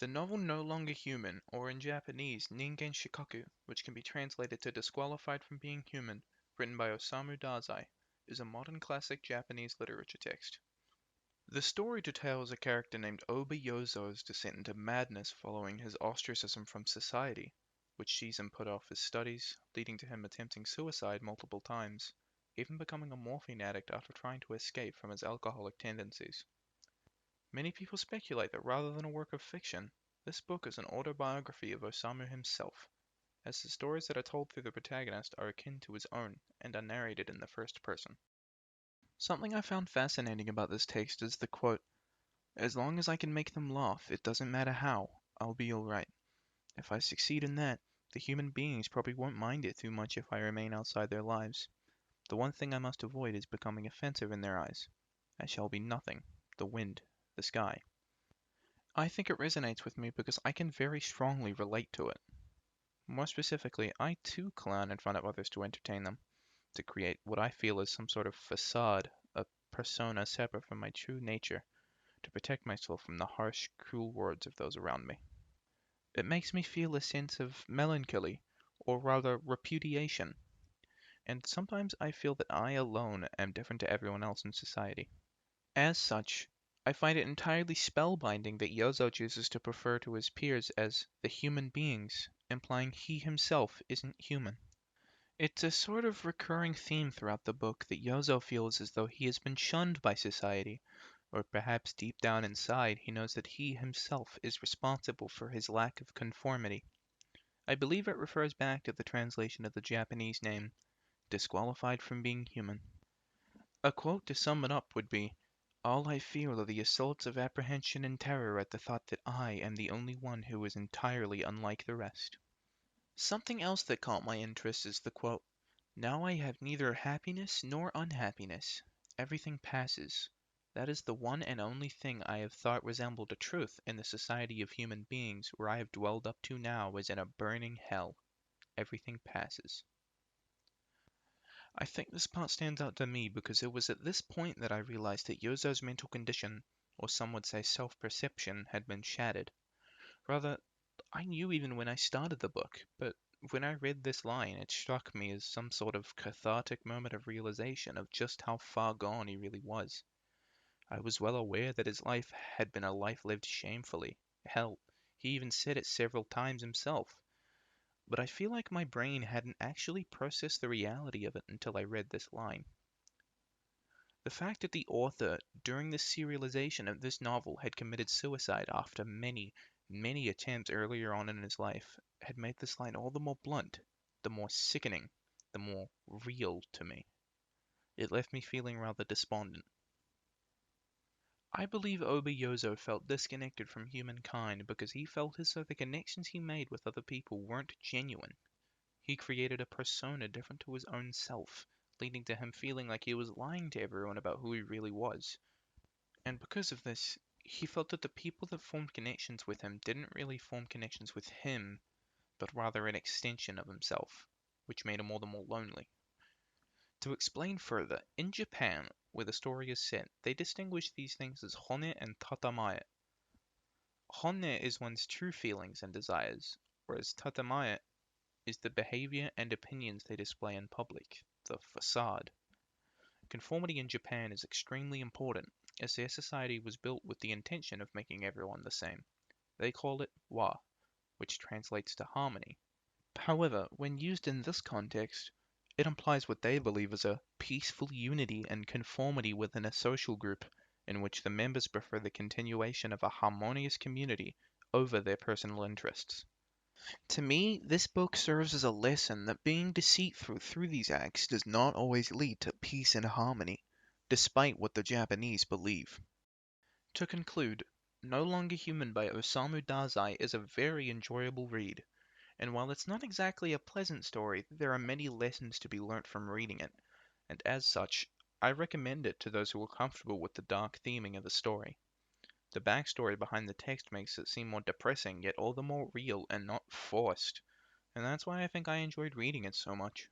The novel No Longer Human, or in Japanese Ningen Shikaku, which can be translated to Disqualified from Being Human, written by Osamu Dazai, is a modern classic Japanese literature text. The story details a character named Oba Yozo's descent into madness following his ostracism from society, which sees him put off his studies, leading to him attempting suicide multiple times, even becoming a morphine addict after trying to escape from his alcoholic tendencies. Many people speculate that rather than a work of fiction, this book is an autobiography of Osamu himself, as the stories that are told through the protagonist are akin to his own and are narrated in the first person. Something I found fascinating about this text is the quote, "As long as I can make them laugh, it doesn't matter how, I'll be alright. If I succeed in that, the human beings probably won't mind it too much if I remain outside their lives. The one thing I must avoid is becoming offensive in their eyes. I shall be nothing, the wind, the sky." I think it resonates with me because I can very strongly relate to it. More specifically, I too clown in front of others to entertain them, to create what I feel is some sort of facade, a persona separate from my true nature, to protect myself from the harsh, cruel words of those around me. It makes me feel a sense of melancholy, or rather repudiation, and sometimes I feel that I alone am different to everyone else in society. As such, I find it entirely spellbinding that Yozo chooses to refer to his peers as the human beings, implying he himself isn't human. It's a sort of recurring theme throughout the book that Yozo feels as though he has been shunned by society, or perhaps deep down inside he knows that he himself is responsible for his lack of conformity. I believe it refers back to the translation of the Japanese name, disqualified from being human. A quote to sum it up would be, "All I feel are the assaults of apprehension and terror at the thought that I am the only one who is entirely unlike the rest." Something else that caught my interest is the quote, "Now I have neither happiness nor unhappiness. Everything passes. That is the one and only thing I have thought resembled a truth in the society of human beings where I have dwelled up to now as in a burning hell. Everything passes." I think this part stands out to me because it was at this point that I realized that Yozo's mental condition, or some would say self-perception, had been shattered. Rather, I knew even when I started the book, but when I read this line, it struck me as some sort of cathartic moment of realization of just how far gone he really was. I was well aware that his life had been a life lived shamefully. Hell, he even said it several times himself. But I feel like my brain hadn't actually processed the reality of it until I read this line. The fact that the author, during the serialization of this novel, had committed suicide after many, many attempts earlier on in his life, had made this line all the more blunt, the more sickening, the more real to me. It left me feeling rather despondent. I believe Oba Yozo felt disconnected from humankind because he felt as though the connections he made with other people weren't genuine. He created a persona different to his own self, leading to him feeling like he was lying to everyone about who he really was. And because of this, he felt that the people that formed connections with him didn't really form connections with him, but rather an extension of himself, which made him all the more lonely. To explain further, in Japan, where the story is set, they distinguish these things as hone and tatamae. Hone is one's true feelings and desires, whereas tatamae is the behavior and opinions they display in public, the facade. Conformity in Japan is extremely important, as their society was built with the intention of making everyone the same. They call it wa, which translates to harmony. However, when used in this context, it implies what they believe is a peaceful unity and conformity within a social group in which the members prefer the continuation of a harmonious community over their personal interests. To me, this book serves as a lesson that being deceitful through these acts does not always lead to peace and harmony, despite what the Japanese believe. To conclude, No Longer Human by Osamu Dazai is a very enjoyable read, and while it's not exactly a pleasant story, there are many lessons to be learnt from reading it, and as such, I recommend it to those who are comfortable with the dark theming of the story. The backstory behind the text makes it seem more depressing, yet all the more real and not forced, and that's why I think I enjoyed reading it so much.